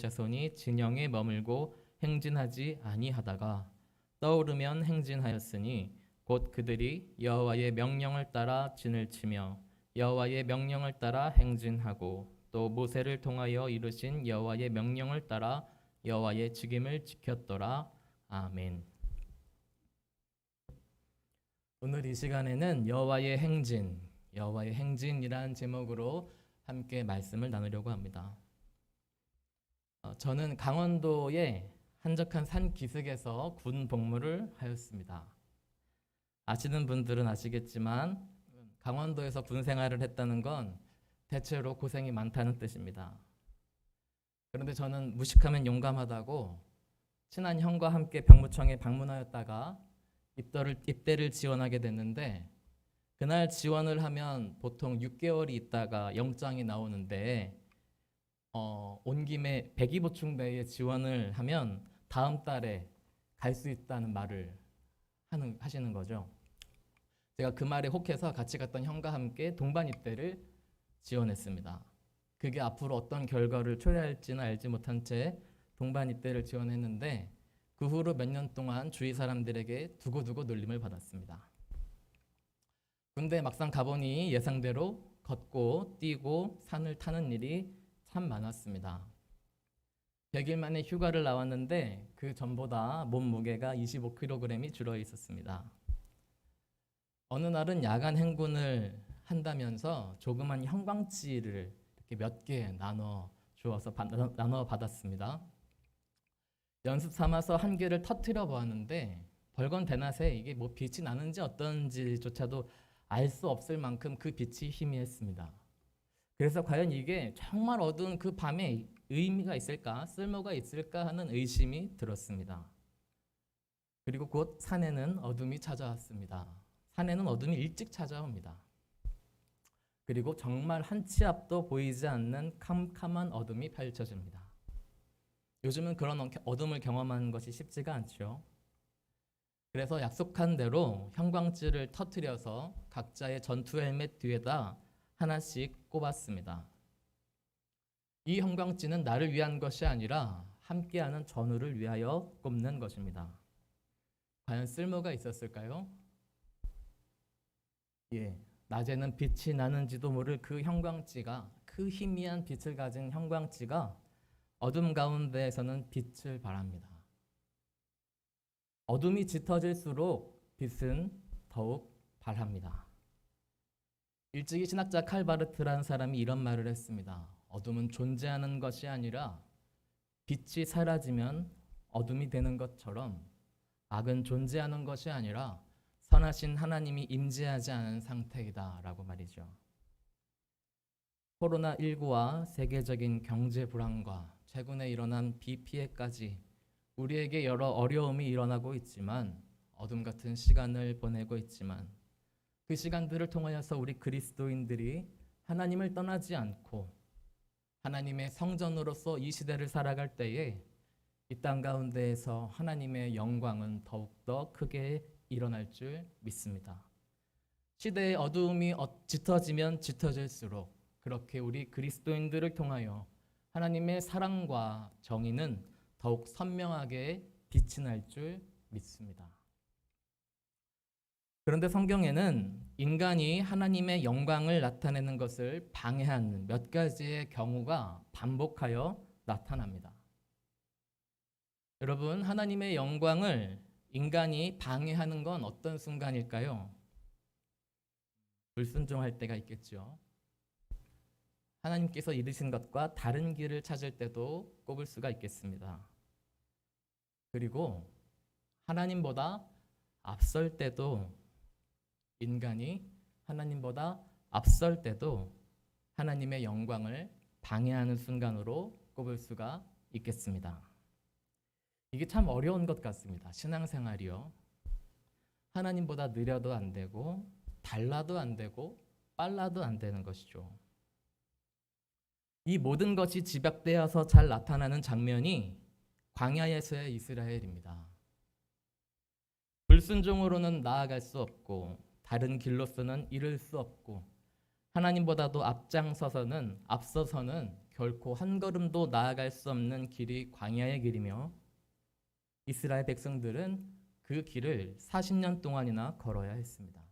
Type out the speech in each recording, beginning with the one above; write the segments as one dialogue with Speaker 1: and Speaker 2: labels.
Speaker 1: 자손이 진영에 머물고 행진하지 아니하다가 떠오르면 행진하였으니 곧 그들이 여호와의 명령을 따라 진을 치며 여호와의 명령을 따라 행진하고 또 모세를 통하여 이루신 여호와의 명령을 따라 여호와의 직임을 지켰더라. 아멘. 오늘 이 시간에는 여호와의 행진이란 제목으로 함께 말씀을 나누려고 합니다. 저는 강원도의 한적한 산 기슭에서 군 복무를 하였습니다. 아시는 분들은 아시겠지만 강원도에서 군 생활을 했다는 건 대체로 고생이 많다는 뜻입니다. 그런데 저는 무식하면 용감하다고 친한 형과 함께 병무청에 방문하였다가 입대를 지원하게 됐는데, 그날 지원을 하면 보통 6개월이 있다가 영장이 나오는데 온 김에 백이보충대에 지원을 하면 다음 달에 갈 수 있다는 말을 하시는 거죠. 제가 그 말에 혹해서 같이 갔던 형과 함께 동반 입대를 지원했습니다. 그게 앞으로 어떤 결과를 초래할지는 알지 못한 채 동반 입대를 지원했는데, 그 후로 몇 년 동안 주위 사람들에게 두고두고 놀림을 받았습니다. 군대 막상 가보니 예상대로 걷고 뛰고 산을 타는 일이 참 많았습니다. 100일 만에 휴가를 나왔는데 그 전보다 몸무게가 25kg이 줄어 있었습니다. 어느 날은 야간 행군을 한다면서 조그만 형광찌를 이렇게 몇 개 나눠 받았습니다. 연습 삼아서 한 개를 터뜨려 보았는데 벌건 대낮에 이게 빛이 나는지 어떤지조차도 알 수 없을 만큼 그 빛이 희미했습니다. 그래서 과연 이게 정말 어두운 그 밤에 의미가 있을까, 쓸모가 있을까 하는 의심이 들었습니다. 그리고 곧 산에는 어둠이 찾아왔습니다. 산에는 어둠이 일찍 찾아옵니다. 그리고 정말 한 치 앞도 보이지 않는 캄캄한 어둠이 펼쳐집니다. 요즘은 그런 어둠을 경험하는 것이 쉽지가 않죠. 그래서 약속한 대로 형광찌를 터뜨려서 각자의 전투 헬멧 뒤에다 하나씩 꼽았습니다. 이 형광찌는 나를 위한 것이 아니라 함께하는 전우를 위하여 꼽는 것입니다. 과연 쓸모가 있었을까요? 낮에는 빛이 나는지도 모를 그 형광찌가, 그 희미한 빛을 가진 형광찌가 어둠 가운데에서는 빛을 발합니다. 어둠이 짙어질수록 빛은 더욱 발합니다. 일찍이 신학자 칼바르트라는 사람이 이런 말을 했습니다. 어둠은 존재하는 것이 아니라 빛이 사라지면 어둠이 되는 것처럼 악은 존재하는 것이 아니라 선하신 하나님이 임재하지 않은 상태이다 라고 말이죠. 코로나19와 세계적인 경제 불황과 최근에 일어난 비 피해까지 우리에게 여러 어려움이 일어나고 있지만, 어둠 같은 시간을 보내고 있지만, 그 시간들을 통하여서 우리 그리스도인들이 하나님을 떠나지 않고 하나님의 성전으로서 이 시대를 살아갈 때에 이 땅 가운데에서 하나님의 영광은 더욱더 크게 일어날 줄 믿습니다. 시대의 어두움이 짙어지면 짙어질수록 그렇게 우리 그리스도인들을 통하여 하나님의 사랑과 정의는 더욱 선명하게 빛이 날 줄 믿습니다. 그런데 성경에는 인간이 하나님의 영광을 나타내는 것을 방해하는 몇 가지의 경우가 반복하여 나타납니다. 여러분, 하나님의 영광을 인간이 방해하는 건 어떤 순간일까요? 불순종할 때가 있겠죠. 하나님께서 이르신 것과 다른 길을 찾을 때도 꼽을 수가 있겠습니다. 그리고 하나님보다 앞설 때도, 인간이 하나님보다 앞설 때도 하나님의 영광을 방해하는 순간으로 꼽을 수가 있겠습니다. 이게 참 어려운 것 같습니다. 신앙생활이요. 하나님보다 느려도 안 되고 달라도 안 되고 빨라도 안 되는 것이죠. 이 모든 것이 집약되어서 잘 나타나는 장면이 광야에서의 이스라엘입니다. 불순종으로는 나아갈 수 없고 다른 길로서는 이룰 수 없고 하나님보다도 앞서서는 결코 한 걸음도 나아갈 수 없는 길이 광야의 길이며 이스라엘 백성들은 그 길을 40년 동안이나 걸어야 했습니다.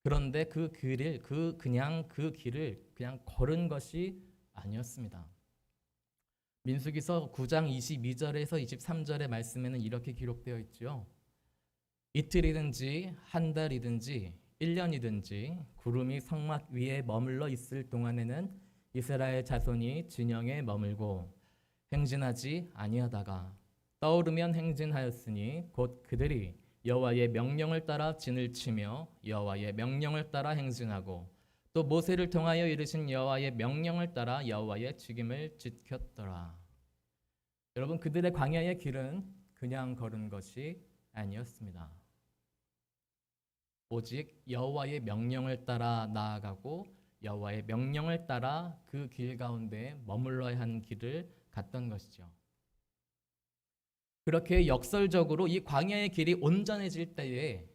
Speaker 1: 그런데 그 길을 그냥 걸은 것이 아니었습니다. 민수기서 9장 22절에서 23절의 말씀에는 이렇게 기록되어 있죠. 이틀이든지 한 달이든지 1년이든지 구름이 성막 위에 머물러 있을 동안에는 이스라엘 자손이 진영에 머물고 행진하지 아니하다가 떠오르면 행진하였으니 곧 그들이 여호와의 명령을 따라 진을 치며 여호와의 명령을 따라 행진하고 또 모세를 통하여 이르신 여호와의 명령을 따라 여호와의 직임을 지켰더라. 여러분, 그들의 광야의 길은 그냥 걸은 것이 아니었습니다. 오직 여호와의 명령을 따라 나아가고 여호와의 명령을 따라 그 길 가운데 머물러야 한 길을 갔던 것이죠. 그렇게 역설적으로 이 광야의 길이 온전해질 때에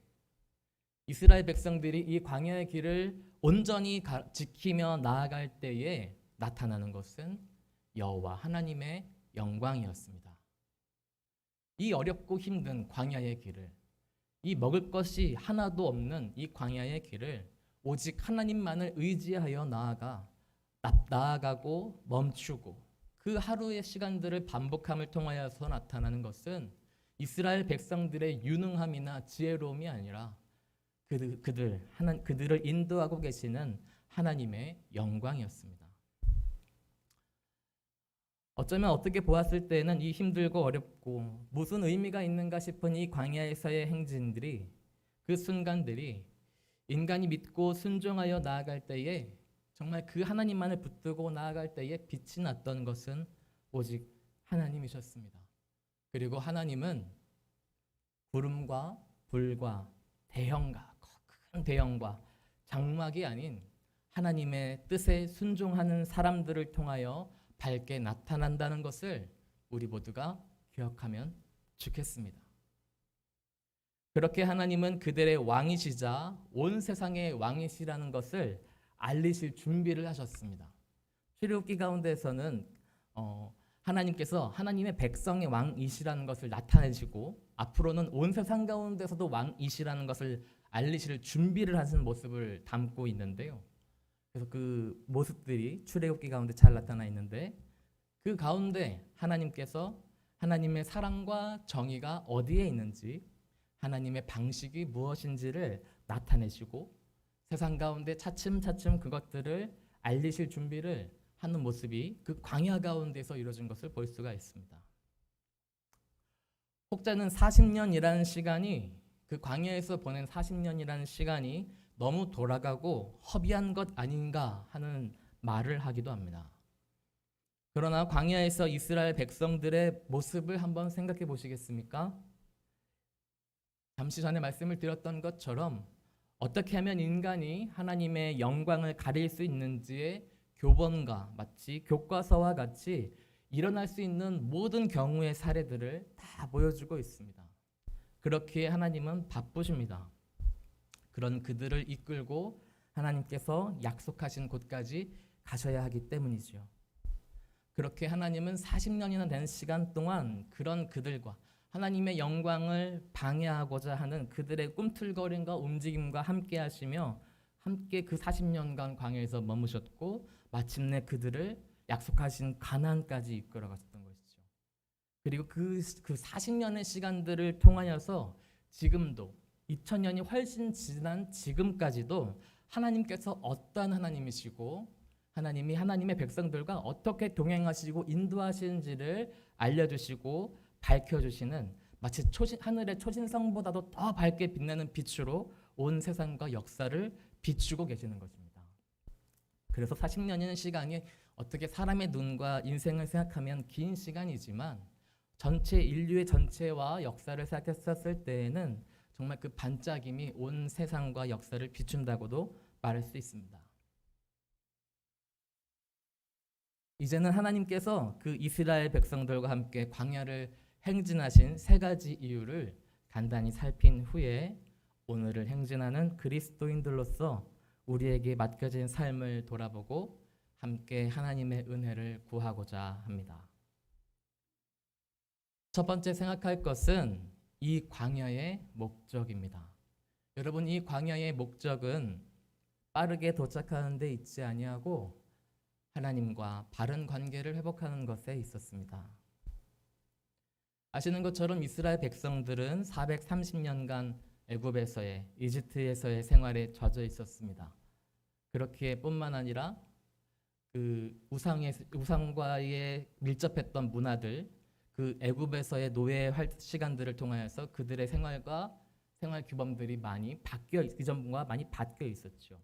Speaker 1: 이스라엘 백성들이 이 광야의 길을 온전히 지키며 나아갈 때에 나타나는 것은 여호와 하나님의 영광이었습니다. 이 어렵고 힘든 광야의 길을, 이 먹을 것이 하나도 없는 이 광야의 길을 오직 하나님만을 의지하여 나아가고 멈추고 그 하루의 시간들을 반복함을 통하여서 나타나는 것은 이스라엘 백성들의 유능함이나 지혜로움이 아니라 그들을 인도하고 계시는 하나님의 영광이었습니다. 어쩌면 어떻게 보았을 때는 이 힘들고 어렵고 무슨 의미가 있는가 싶은 이 광야에서의 행진들이, 그 순간들이 인간이 믿고 순종하여 나아갈 때에 정말 그 하나님만을 붙들고 나아갈 때에 빛이 났던 것은 오직 하나님이셨습니다. 그리고 하나님은 구름과 불과 큰 대형과 장막이 아닌 하나님의 뜻에 순종하는 사람들을 통하여 밝게 나타난다는 것을 우리 모두가 기억하면 좋겠습니다. 그렇게 하나님은 그들의 왕이시자 온 세상의 왕이시라는 것을 알리실 준비를 하셨습니다. 출애굽기 가운데서는 하나님께서 하나님의 백성의 왕이시라는 것을 나타내시고 앞으로는 온 세상 가운데서도 왕이시라는 것을 알리실 준비를 하신 모습을 담고 있는데요. 그래서 그 모습들이 출애굽기 가운데 잘 나타나 있는데, 그 가운데 하나님께서 하나님의 사랑과 정의가 어디에 있는지, 하나님의 방식이 무엇인지를 나타내시고 세상 가운데 차츰차츰 그것들을 알리실 준비를 하는 모습이 그 광야 가운데서 이루어진 것을 볼 수가 있습니다. 혹자는 40년이라는 시간이, 그 광야에서 보낸 40년이라는 시간이 너무 돌아가고 허비한 것 아닌가 하는 말을 하기도 합니다. 그러나 광야에서 이스라엘 백성들의 모습을 한번 생각해 보시겠습니까? 잠시 전에 말씀을 드렸던 것처럼 어떻게 하면 인간이 하나님의 영광을 가릴 수 있는지의 교본과 마치 교과서와 같이 일어날 수 있는 모든 경우의 사례들을 다 보여주고 있습니다. 그렇기에 하나님은 바쁘십니다. 그런 그들을 이끌고 하나님께서 약속하신 곳까지 가셔야 하기 때문이죠. 그렇게 하나님은 40년이나 된 시간 동안 그런 그들과 하나님의 영광을 방해하고자 하는 그들의 꿈틀거림과 움직임과 함께 하시며 함께 그 40년간 광야에서 머무셨고 마침내 그들을 약속하신 가나안까지 이끌어갔던 것이죠. 그리고 그 40년의 시간들을 통하여서 지금도 2000년이 훨씬 지난 지금까지도 하나님께서 어떠한 하나님이시고 하나님이 하나님의 백성들과 어떻게 동행하시고 인도하시는지를 알려주시고 밝혀주시는, 마치 하늘의 초신성보다도 더 밝게 빛나는 빛으로 온 세상과 역사를 비추고 계시는 것입니다. 그래서 40년이라는 시간이 어떻게 사람의 눈과 인생을 생각하면 긴 시간이지만 전체 인류의 전체와 역사를 생각했었을 때에는 정말 그 반짝임이 온 세상과 역사를 비춘다고도 말할 수 있습니다. 이제는 하나님께서 그 이스라엘 백성들과 함께 광야를 행진하신 세 가지 이유를 간단히 살핀 후에 오늘을 행진하는 그리스도인들로서 우리에게 맡겨진 삶을 돌아보고 함께 하나님의 은혜를 구하고자 합니다. 첫 번째 생각할 것은 이 광야의 목적입니다. 여러분, 이 광야의 목적은 빠르게 도착하는 데 있지 아니하고 하나님과 바른 관계를 회복하는 것에 있었습니다. 아시는 것처럼 이스라엘 백성들은 430년간 애굽에서의 이집트에서의 생활에 젖어 있었습니다. 그렇기에 뿐만 아니라 그 우상과의 밀접했던 문화들, 그 애굽에서의 노예 시간들을 통하여서 그들의 생활과 생활 규범들이 많이 바뀌어 이전과 많이 바뀌어 있었죠.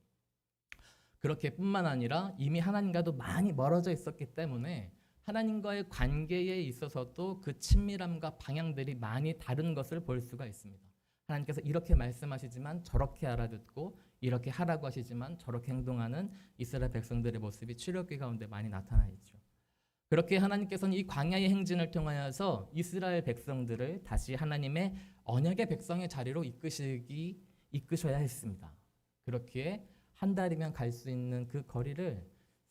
Speaker 1: 그렇게 뿐만 아니라 이미 하나님과도 많이 멀어져 있었기 때문에 하나님과의 관계에 있어서도 그 친밀함과 방향들이 많이 다른 것을 볼 수가 있습니다. 하나님께서 이렇게 말씀하시지만 저렇게 알아듣고 이렇게 하라고 하시지만 저렇게 행동하는 이스라엘 백성들의 모습이 출애굽기 가운데 많이 나타나 있죠. 그렇게 하나님께서는 이 광야의 행진을 통하여서 이스라엘 백성들을 다시 하나님의 언약의 백성의 자리로 이끄셔야 했습니다. 그렇기에 한 달이면 갈 수 있는 그 거리를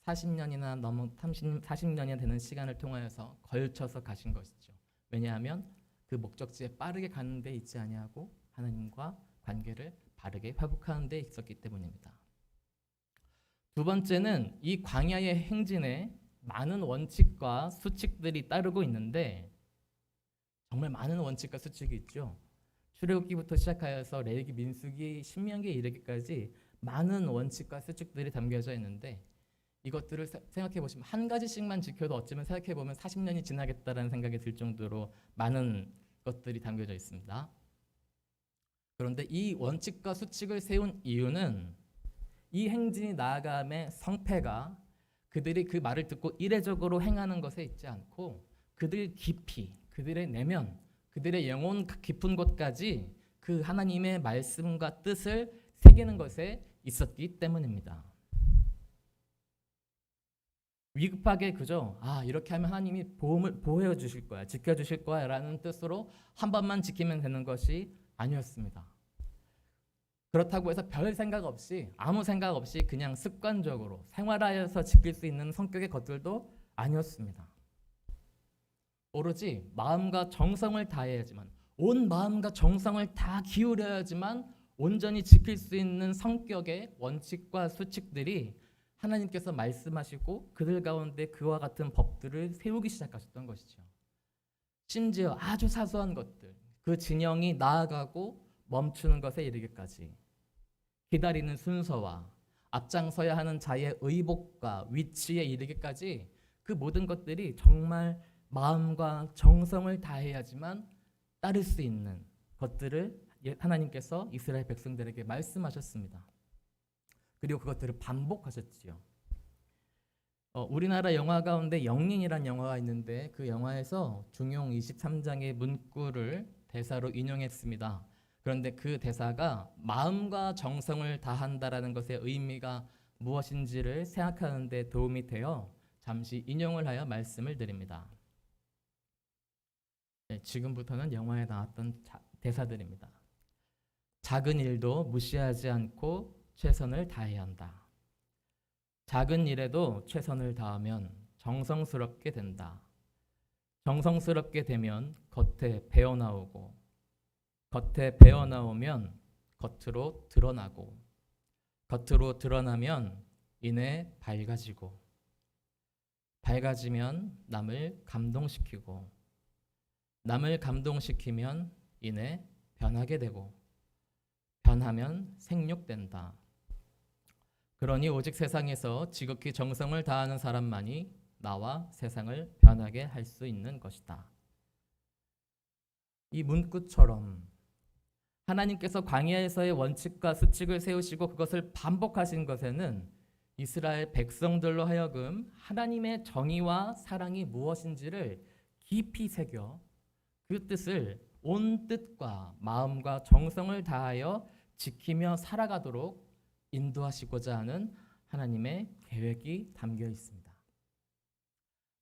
Speaker 1: 40년이나 넘어 40년이 되는 시간을 통하여서 걸쳐서 가신 것이죠. 왜냐하면 그 목적지에 빠르게 가는 데 있지 아니하고 하나님과 관계를 바르게 회복하는 데 있었기 때문입니다. 두 번째는 이 광야의 행진에 많은 원칙과 수칙들이 따르고 있는데 정말 많은 원칙과 수칙이 있죠. 출애굽기부터 시작하여서 레위기, 민수기, 신명기에 이르기까지 많은 원칙과 수칙들이 담겨져 있는데 이것들을 생각해 보시면 한 가지씩만 지켜도 어쩌면 생각해 보면 40년이 지나겠다라는 생각이 들 정도로 많은 것들이 담겨져 있습니다. 그런데 이 원칙과 수칙을 세운 이유는 이 행진이 나아감의 성패가 그들이 그 말을 듣고 이례적으로 행하는 것에 있지 않고 그들 깊이, 그들의 내면, 그들의 영혼 깊은 곳까지 그 하나님의 말씀과 뜻을 새기는 것에 있었기 때문입니다. 위급하게 그저 이렇게 하면 하나님이 보호해 주실 거야, 지켜 주실 거야 라는 뜻으로 한 번만 지키면 되는 것이 아니었습니다. 그렇다고 해서 별 생각 없이 아무 생각 없이 그냥 습관적으로 생활하여서 지킬 수 있는 성격의 것들도 아니었습니다. 오로지 마음과 정성을 다해야지만, 온 마음과 정성을 다 기울여야지만 온전히 지킬 수 있는 성격의 원칙과 수칙들이 하나님께서 말씀하시고 그들 가운데 그와 같은 법들을 세우기 시작하셨던 것이죠. 심지어 아주 사소한 것들, 그 진영이 나아가고 멈추는 것에 이르기까지 기다리는 순서와 앞장서야 하는 자의 의복과 위치에 이르기까지 그 모든 것들이 정말 마음과 정성을 다해야지만 따를 수 있는 것들을 하나님께서 이스라엘 백성들에게 말씀하셨습니다. 그리고 그것들을 반복하셨지요. 우리나라 영화 가운데 영린이라는 영화가 있는데 그 영화에서 중용 23장의 문구를 대사로 인용했습니다. 그런데 그 대사가 마음과 정성을 다한다라는 것의 의미가 무엇인지를 생각하는 데 도움이 되어 잠시 인용을 하여 말씀을 드립니다. 네, 지금부터는 영화에 나왔던 대사들입니다. 작은 일도 무시하지 않고 최선을 다해야 한다. 작은 일에도 최선을 다하면 정성스럽게 된다. 정성스럽게 되면 겉에 배어나오고 겉에 배어나오면 겉으로 드러나고 겉으로 드러나면 이내 밝아지고 밝아지면 남을 감동시키고 남을 감동시키면 이내 변하게 되고 변하면 생육된다. 그러니 오직 세상에서 지극히 정성을 다하는 사람만이 나와 세상을 변하게 할 수 있는 것이다. 이 문구처럼 하나님께서 광야에서의 원칙과 수칙을 세우시고 그것을 반복하신 것에는 이스라엘 백성들로 하여금 하나님의 정의와 사랑이 무엇인지를 깊이 새겨 그 뜻을 온 뜻과 마음과 정성을 다하여 지키며 살아가도록 인도하시고자 하는 하나님의 계획이 담겨 있습니다.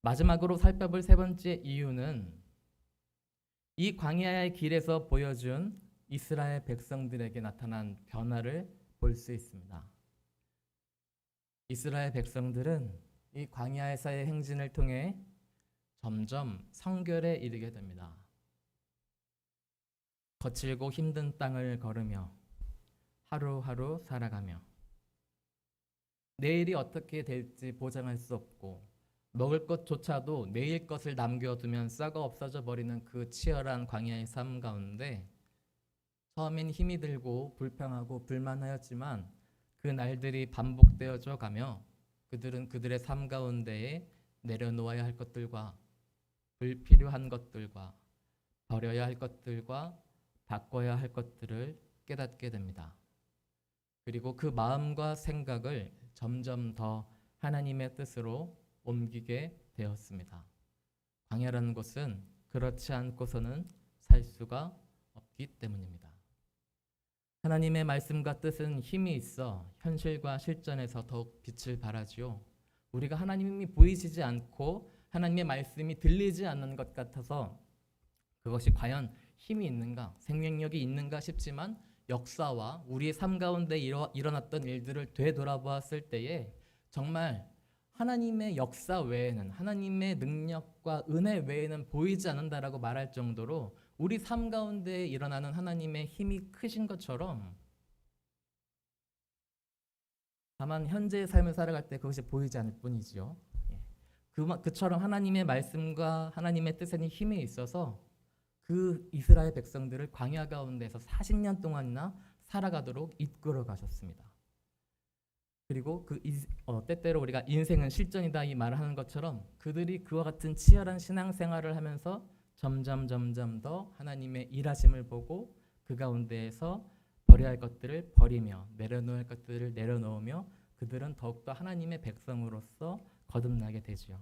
Speaker 1: 마지막으로 살펴볼 세 번째 이유는 이 광야의 길에서 보여준 이스라엘 백성들에게 나타난 변화를 볼 수 있습니다. 이스라엘 백성들은 이 광야에서의 행진을 통해 점점 성결에 이르게 됩니다. 거칠고 힘든 땅을 걸으며 하루하루 살아가며 내일이 어떻게 될지 보장할 수 없고 먹을 것조차도 내일 것을 남겨두면 썩어 없어져 버리는 그 치열한 광야의 삶 가운데 처음엔 힘이 들고 불평하고 불만하였지만 그 날들이 반복되어져 가며 그들은 그들의 삶 가운데에 내려놓아야 할 것들과 불필요한 것들과 버려야 할 것들과 바꿔야 할 것들을 깨닫게 됩니다. 그리고 그 마음과 생각을 점점 더 하나님의 뜻으로 옮기게 되었습니다. 광야라는 곳은 그렇지 않고서는 살 수가 없기 때문입니다. 하나님의 말씀과 뜻은 힘이 있어 현실과 실전에서 더욱 빛을 발하지요. 우리가 하나님이 보이시지 않고 하나님의 말씀이 들리지 않는 것 같아서 그것이 과연 힘이 있는가, 생명력이 있는가 싶지만 역사와 우리의 삶 가운데 일어났던 일들을 되돌아보았을 때에 정말 하나님의 역사 외에는, 하나님의 능력과 은혜 외에는 보이지 않는다라고 말할 정도로 우리 삶 가운데 일어나는 하나님의 힘이 크신 것처럼, 다만 현재의 삶을 살아갈 때 그것이 보이지 않을 뿐이지요. 그처럼 하나님의 말씀과 하나님의 뜻에는 힘이 있어서 그 이스라엘 백성들을 광야 가운데서 40년 동안이나 살아가도록 이끌어 가셨습니다. 그리고 때때로 우리가 인생은 실전이다 이 말을 하는 것처럼 그들이 그와 같은 치열한 신앙생활을 하면서 점점 더 하나님의 일하심을 보고 그 가운데에서 버려야 할 것들을 버리며 내려놓을 것들을 내려놓으며 그들은 더욱더 하나님의 백성으로서 거듭나게 되지요.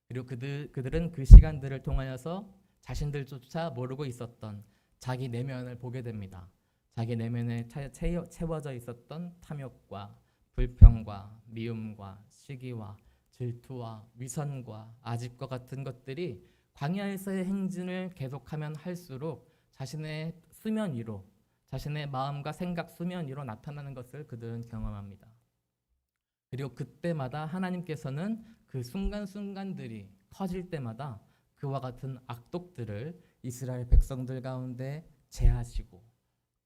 Speaker 1: 그리고 그들은 그 시간들을 통하여서 자신들조차 모르고 있었던 자기 내면을 보게 됩니다. 자기 내면에 채워져 있었던 탐욕과 불평과 미움과 시기와 질투와 위선과 아집과 같은 것들이 광야에서의 행진을 계속하면 할수록 자신의 수면 위로, 자신의 마음과 생각 수면 위로 나타나는 것을 그들은 경험합니다. 그리고 그때마다 하나님께서는 그 순간순간들이 커질 때마다 그와 같은 악독들을 이스라엘 백성들 가운데 제하시고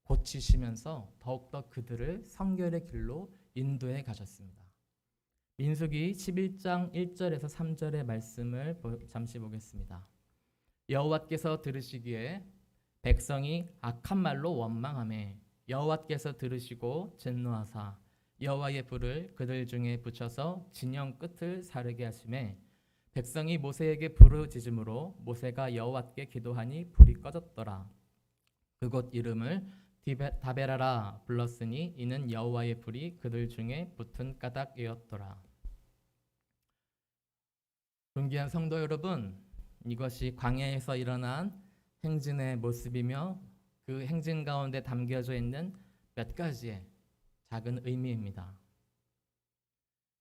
Speaker 1: 고치시면서 더욱더 그들을 성결의 길로 인도해 가셨습니다. 민수기 11장 1절에서 3절의 말씀을 잠시 보겠습니다. 여호와께서 들으시기에 백성이 악한 말로 원망하매 여호와께서 들으시고 진노하사 여호와의 불을 그들 중에 붙여서 진영 끝을 사르게 하시매 백성이 모세에게 부르짖음으로 모세가 여호와께 기도하니 불이 꺼졌더라. 그곳 이름을 다베라라 불렀으니 이는 여호와의 불이 그들 중에 붙은 까닭이었더라. 존귀한 성도 여러분, 이것이 광야에서 일어난 행진의 모습이며 그 행진 가운데 담겨져 있는 몇 가지의 작은 의미입니다.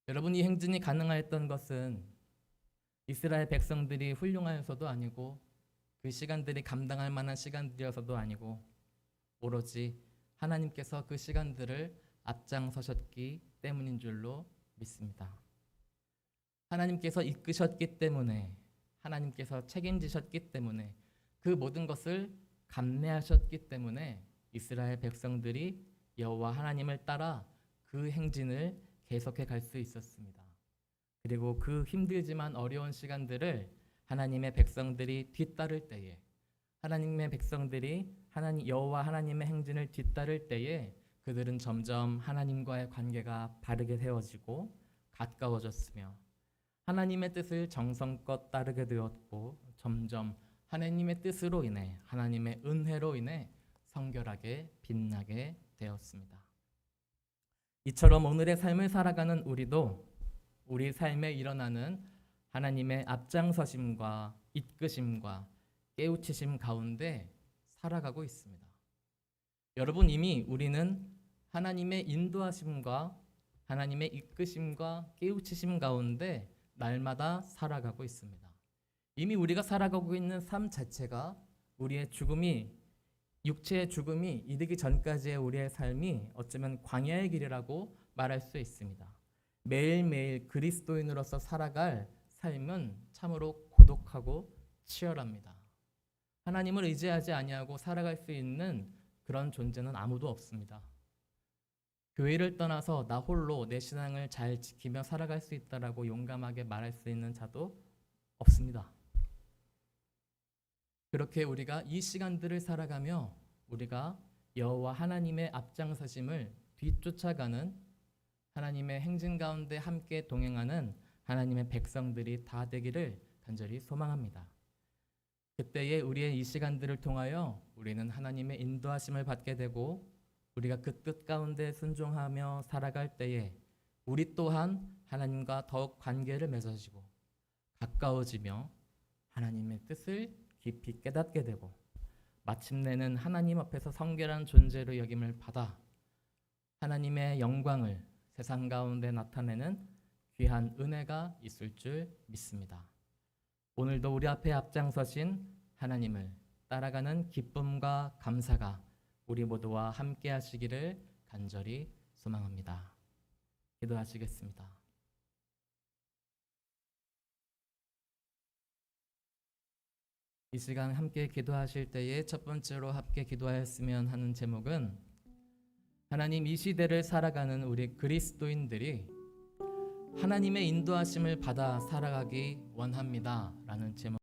Speaker 1: 여러분, 이 행진이 가능했던 것은 이스라엘 백성들이 훌륭하여서도 아니고 그 시간들이 감당할 만한 시간들이어서도 아니고 오로지 하나님께서 그 시간들을 앞장서셨기 때문인 줄로 믿습니다. 하나님께서 이끄셨기 때문에, 하나님께서 책임지셨기 때문에, 그 모든 것을 감내하셨기 때문에 이스라엘 백성들이 여호와 하나님을 따라 그 행진을 계속해 갈 수 있었습니다. 그리고 그 힘들지만 어려운 시간들을 하나님의 백성들이 뒤따를 때에, 하나님의 백성들이 여호와 하나님의 행진을 뒤따를 때에 그들은 점점 하나님과의 관계가 바르게 세워지고 가까워졌으며 하나님의 뜻을 정성껏 따르게 되었고 점점 하나님의 뜻으로 인해, 하나님의 은혜로 인해 성결하게 빛나게 되었습니다. 이처럼 오늘의 삶을 살아가는 우리도 우리 삶에 일어나는 하나님의 앞장서심과 이끄심과 깨우치심 가운데 살아가고 있습니다. 여러분, 이미 우리는 하나님의 인도하심과 하나님의 이끄심과 깨우치심 가운데 날마다 살아가고 있습니다. 이미 우리가 살아가고 있는 삶 자체가 우리의 죽음이, 육체의 죽음이 이르기 전까지의 우리의 삶이 어쩌면 광야의 길이라고 말할 수 있습니다. 매일매일 그리스도인으로서 살아갈 삶은 참으로 고독하고 치열합니다. 하나님을 의지하지 아니하고 살아갈 수 있는 그런 존재는 아무도 없습니다. 교회를 떠나서 나 홀로 내 신앙을 잘 지키며 살아갈 수 있다라고 용감하게 말할 수 있는 자도 없습니다. 그렇게 우리가 이 시간들을 살아가며 우리가 여호와 하나님의 앞장서심을 뒤쫓아가는, 하나님의 행진 가운데 함께 동행하는 하나님의 백성들이 다 되기를 간절히 소망합니다. 그때에 우리의 이 시간들을 통하여 우리는 하나님의 인도하심을 받게 되고, 우리가 그 뜻 가운데 순종하며 살아갈 때에 우리 또한 하나님과 더욱 관계를 맺어지고 가까워지며 하나님의 뜻을 깊이 깨닫게 되고, 마침내는 하나님 앞에서 성결한 존재로 여김을 받아 하나님의 영광을 세상 가운데 나타내는 귀한 은혜가 있을 줄 믿습니다. 오늘도 우리 앞에 앞장서신 하나님을 따라가는 기쁨과 감사가 우리 모두와 함께 하시기를 간절히 소망합니다. 기도하시겠습니다. 이 시간 함께 기도하실 때에 첫 번째로 함께 기도하였으면 하는 제목은, 하나님, 이 시대를 살아가는 우리 그리스도인들이 하나님의 인도하심을 받아 살아가기 원합니다 라는 제목